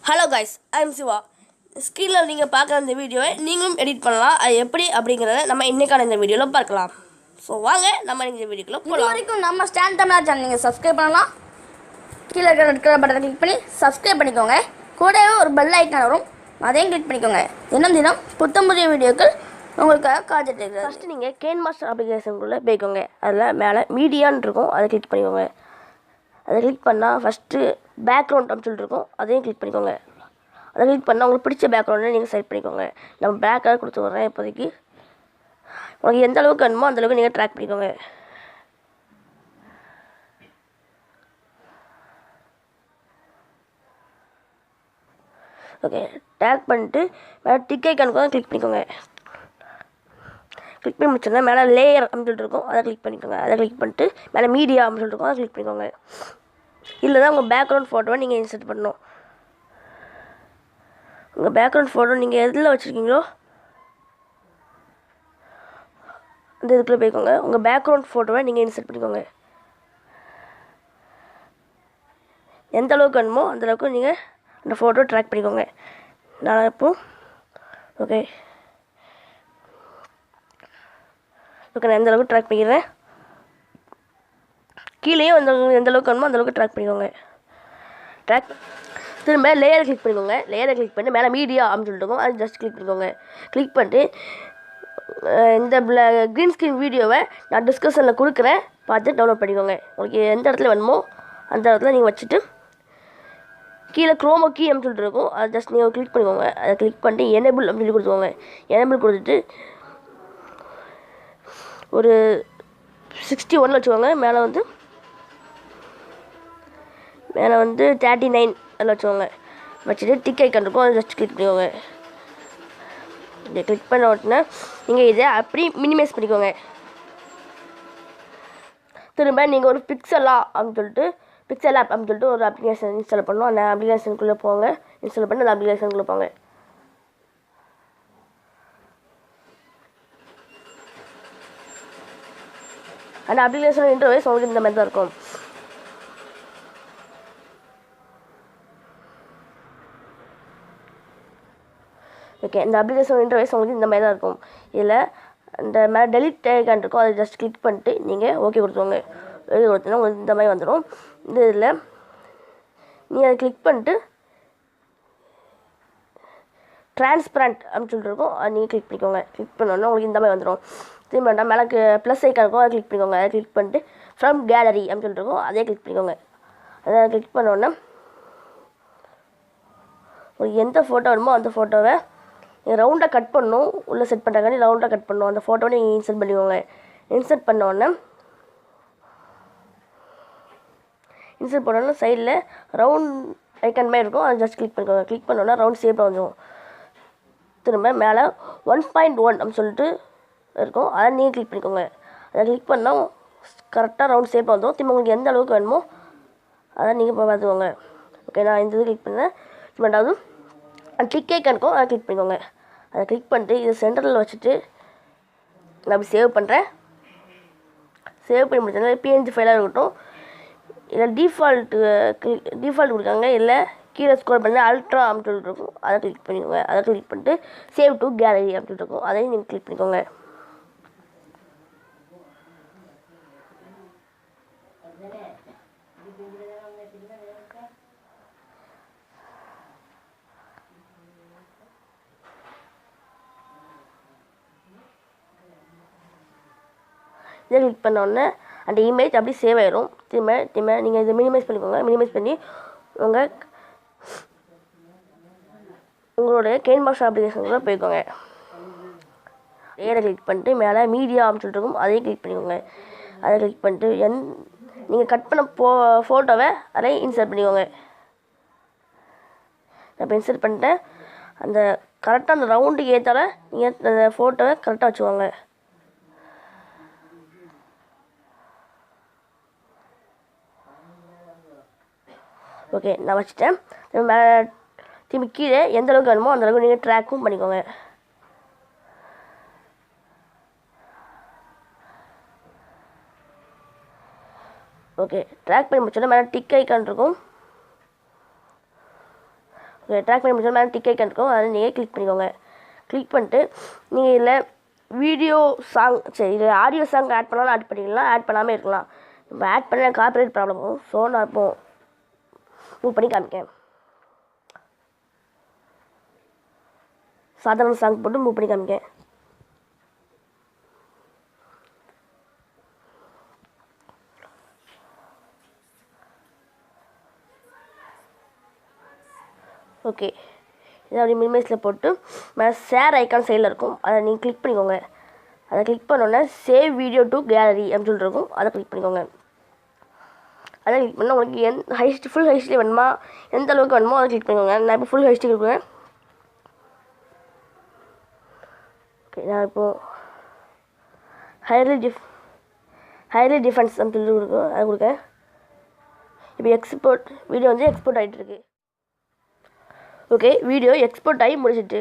Hello guys, I'm Siva. ஸ்க்ரீனில் நீங்கள் பார்க்குற இந்த வீடியோவை நீங்களும் எடிட் பண்ணலாம். அது எப்படி அப்படிங்கிறத நம்ம இன்றைக்கான இந்த வீடியோவில் பார்க்கலாம். ஸோ வாங்க நம்ம இந்த வீடியோக்குள்ளே போகலாம். வரைக்கும் நம்ம ஸ்டாண்ட் தமிழா சேனல் நீங்கள் சப்ஸ்கிரைப் பண்ணலாம். கீழே இருக்கிற ரெட் கலர் பட்டனை கிளிக் பண்ணி சப்ஸ்கிரைப் பண்ணிக்கோங்க. கூடவே ஒரு பெல் ஐக்கான் வரும், அதையும் கிளிக் பண்ணிக்கோங்க. தினம் புத்தம் புதிய வீடியோக்கள் உங்களுக்காக காத்துட்டு இருக்குது. ஃபஸ்ட்டு நீங்கள் KineMaster அப்ளிகேஷனுக்குள்ளே போய்க்கோங்க. அதில் மேலே மீடியான்னு இருக்கும், அதை கிளிக் பண்ணிக்கோங்க. அதை கிளிக் பண்ணால் ஃபஸ்ட்டு பேக்ரவுண்ட் அப்படின்னு சொல்லிட்டு இருக்கும், அதையும் கிளிக் பண்ணிக்கோங்க. அதை கிளிக் பண்ணால் உங்களுக்கு பிடிச்ச பேக்ரவுண்டை நீங்கள் செலக்ட் பண்ணிக்கோங்க. நம்ம பிளாக் கலர் கொடுத்து விட்றேன் இப்போதைக்கு. உங்களுக்கு எந்த அளவுக்கு வேணுமோ அந்தளவுக்கு நீங்கள் ட்ராக் பண்ணிக்கோங்க. ஓகே, ட்ராக் பண்ணிட்டு மேலே டிக் ஐக்கானுக்கு தான் கிளிக் பண்ணிக்கோங்க. கிளிக் பண்ணி முடிச்சோன்னா மேலே லேயர் அப்படின்னு சொல்லிட்டு இருக்கும், அதை கிளிக் பண்ணிக்கோங்க. அதை கிளிக் பண்ணிட்டு மேலே மீடியா அப்படின்னு சொல்லிட்டு இருக்கும், அதை கிளிக் பண்ணிக்கோங்க. இல்லை தான் உங்கள் பேக்ரவுண்ட் ஃபோட்டோவை நீங்கள் இன்சர்ட் பண்ணணும். உங்கள் பேக்ரவுண்ட் ஃபோட்டோ நீங்கள் எதில் வச்சுருக்கீங்களோ அந்த இதுக்குள்ளே போய்க்கோங்க. உங்கள் பேக்ரவுண்ட் ஃபோட்டோவை நீங்கள் இன்சர்ட் பண்ணிக்கோங்க. எந்த அளவுக்கு வேணுமோ அந்தளவுக்கு நீங்கள் அந்த ஃபோட்டோ ட்ராக் பண்ணிக்கோங்க. நான் இப்போது ஓகே நான் எந்த அளவுக்கு ட்ராக் பண்ணிக்கிறேன். கீழேயும் எந்த அளவுக்கு வேணுமோ அந்தளவுக்கு ட்ராக் பண்ணிக்கோங்க. ட்ராக் திரும்ப லேயரை கிளிக் பண்ணிக்கோங்க. லேயரை கிளிக் பண்ணி மேலே மீடியா அப்படின்னு சொல்லிட்டு இருக்கும், அது ஜஸ்ட் கிளிக் பண்ணிக்கோங்க. கிளிக் பண்ணிட்டு இந்த க்ரீன் ஸ்க்ரீன் வீடியோவை நான் டிஸ்கஷனில் கொடுக்குறேன், பார்த்து டவுன்லோட் பண்ணிக்கோங்க. உங்களுக்கு எந்த இடத்துல வேணுமோ அந்த இடத்துல நீங்கள் வச்சுட்டு கீழே க்ரோமோ கீ அப்படின்னு சொல்லிட்டு இருக்கும், அதை ஜஸ்ட் நீங்கள் கிளிக் பண்ணிக்கோங்க. அதை கிளிக் பண்ணிட்டு எனேபிள் அப்படின்னு சொல்லி கொடுத்துக்கோங்க. எனேபிள் கொடுத்துட்டு ஒரு 61 வச்சுக்கோங்க. மேலே வந்து 39 அதில் வச்சுக்கோங்க. வச்சுட்டு டிக் ஐக்கான் இருக்கும், அதை ஜஸ்ட் கிளிக் பண்ணிக்கோங்க. இதை கிளிக் பண்ண உடனே நீங்கள் இதை அப்படி மினிமைஸ் பண்ணிக்கோங்க. திரும்ப நீங்கள் ஒரு பிக்சல் ஆப் அப்படின்னு சொல்லிட்டு ஒரு அப்ளிகேஷன் இன்ஸ்டால் பண்ணணும். அந்த அப்ளிகேஷனுக்குள்ளே போங்க. இன்ஸ்டால் பண்ணி அந்த அப்ளிகேஷனுக்குள்ளே போங்க. அந்த அப்ளிகேஷன் இன்டர்ஃபேஸ் உங்களுக்கு இந்த மாதிரி தான் இருக்கும். ஓகே, இந்த அப்ளிகேஷன் இன்டர்ஃபேஸ் உங்களுக்கு இந்த மாதிரி தான் இருக்கும். இதில் இந்த மேலே டெலிட் ஐக்கான் இருக்கும், அதை ஜஸ்ட் கிளிக் பண்ணிட்டு நீங்கள் ஓகே கொடுத்துருவோங்க. ஓகே கொடுத்தீங்கன்னா உங்களுக்கு இந்த மாதிரி வந்துடும். இந்த இதில் நீங்கள் அதை கிளிக் பண்ணிட்டு ட்ரான்ஸ்பரண்ட் அப்படின்னு சொல்லிட்டு இருக்கும், அதை நீங்கள் கிளிக் பண்ணிக்கோங்க. கிளிக் பண்ணோன்னா உங்களுக்கு இந்த மாதிரி வந்துடும். திரும்ப மேலே ப்ளஸ் ஐக்கான் இருக்கும், அதை கிளிக் பண்ணிக்கோங்க. அதை கிளிக் பண்ணிட்டு ஃப்ரம் கேலரி அப்படின்னு சொல்லிட்டு இருக்கும், அதே கிளிக் பண்ணிக்கோங்க. அதை கிளிக் பண்ணோன்னா உங்களுக்கு எந்த ஃபோட்டோ வேணுமோ அந்த ஃபோட்டோவை நீங்கள் ரவுண்டாக கட் பண்ணணும். உள்ளே செட் பண்ணுறக்காண்டி ரவுண்டாக கட் பண்ணணும். அந்த ஃபோட்டோவை நீங்கள் இன்சர்ட் பண்ணிக்கோங்க. இன்சர்ட் பண்ணோடனே சைடில் ரவுண்ட் ஐக்கான் மாதிரி இருக்கும், அதை ஜஸ்ட் கிளிக் பண்ணிக்கோங்க. கிளிக் பண்ணோன்னா ரவுண்ட் ஷேப்பில் வந்துடும். திரும்ப மேலே 1.1 அப்படின்னு சொல்லிட்டு இருக்கும், அதை நீங்கள் கிளிக் பண்ணிக்கோங்க. அதை கிளிக் பண்ணால் கரெக்டாக ரவுண்ட் ஷேப்பில் வந்துடும். திரும்ப உங்களுக்கு எந்த அளவுக்கு வேணுமோ அதை நீங்கள் இப்போ பார்த்துக்கோங்க. ஓகே, நான் இந்த இது கிளிக் பண்ணேன். ரெண்டாவது டிக் ஐக்கானுக்கும் அதை கிளிக் பண்ணிக்கோங்க. அதை கிளிக் பண்ணிட்டு இது சென்டரில் வச்சுட்டு நான் அப்படி சேவ் பண்ணுறேன். சேவ் பண்ணி முடிச்சோன்னா PNG ஃபைலாக இருக்கட்டும். இல்லை டிஃபால்ட் கொடுக்காங்க. இல்லை கீழே ஸ்க்ரோல் பண்ணி அல்ட்ரா அப்படின்னு சொல்லிட்டு இருக்கும், அதை கிளிக் பண்ணிக்கோங்க. அதை கிளிக் பண்ணிட்டு சேவ் டு கேலரி அப்படின்னு இருக்கும், அதையும் நீங்கள் கிளிக் பண்ணிக்கோங்க. இதை கிளிக் பண்ண உடனே அந்த இமேஜ் அப்படி சேவ் ஆயிடும். திரும்ப நீங்கள் இதை மினிமைஸ் பண்ணிக்கோங்க. மினிமைஸ் பண்ணி உங்களுடைய KineMaster அப்ளிகேஷனுக்குள்ளே போய்க்கோங்க. லேயரை கிளிக் பண்ணிட்டு மேலே மீடியா அப்படின்னு சொல்லிட்டு இருக்கும், அதையும் கிளிக் பண்ணிக்கோங்க. அதை கிளிக் பண்ணிட்டு நீங்கள் கட் பண்ண ஃபோட்டோவை அதை இன்சர்ட் பண்ணிக்கோங்க. நான் இப்போ இன்சர்ட் பண்ணிட்டேன். அந்த கரெக்டாக அந்த ரவுண்டுக்கு ஏற்றால நீங்கள் அந்த ஃபோட்டோவை கரெக்டாக வச்சுக்கோங்க. ஓகே, நான் வச்சுட்டேன். மேலே திரும்பி கீழே எந்த அளவுக்கு வேணுமோ அந்த அளவுக்கு நீங்கள் ட்ராக்கும் பண்ணிக்கோங்க. ஓகே, ட்ராக் பண்ணி முடிச்சோன்னா மேலே டிக் ஐக்கான் இருக்கும், ட்ராக் பண்ணி முடிச்சா மேலே டிக் ஐக்கன் இருக்கும், அதை நீங்கள் கிளிக் பண்ணிக்கோங்க. கிளிக் பண்ணிட்டு நீங்கள் இதில் வீடியோ சாங் இது ஆடியோ சாங் ஆட் பண்ணாலும் ஆட் பண்ணிக்கலாம், ஆட் பண்ணாமல் இருக்கலாம். இப்போ ஆட் பண்ண காப்பிரைட் ப்ராப்ளம் வரும். ஸோ நான் இப்போது மூவ் பண்ணி காமிக்கேன். சாதாரண சாங் போட்டு மூவ் பண்ணி காமிக்கேன். ஓகே, இதை அப்படி மினிமைஸில் போட்டு மேலே ஷேர் ஐக்கான் சைடில் இருக்கும், அதை நீங்கள் கிளிக் பண்ணிக்கோங்க. அதை கிளிக் பண்ணோன்னே சேவ் வீடியோ டு கேலரி அப்படின்னு சொல்லிட்டு இருக்கும், அதை கிளிக் பண்ணிக்கோங்க. அதை கிளிக் பண்ணால் உங்களுக்கு ஃபுல் ஹெச்டி வேணுமா, எந்த அளவுக்கு வேணுமோ அதை கிளிக் பண்ணிக்கோங்க. நான் இப்போ ஃபுல் ஹெச்டி கொடுக்குறேன். ஓகே, நான் இப்போது ஹைலி டிஃபென்ஸ் அப்படின்னு சொல்லிட்டு கொடுக்கும், அதை கொடுக்கேன். இப்போ வீடியோ வந்து எக்ஸ்போர்ட் ஆகிட்டு இருக்கு. ஓகே, வீடியோ எக்ஸ்போர்ட் ஆகி முடிச்சிட்டு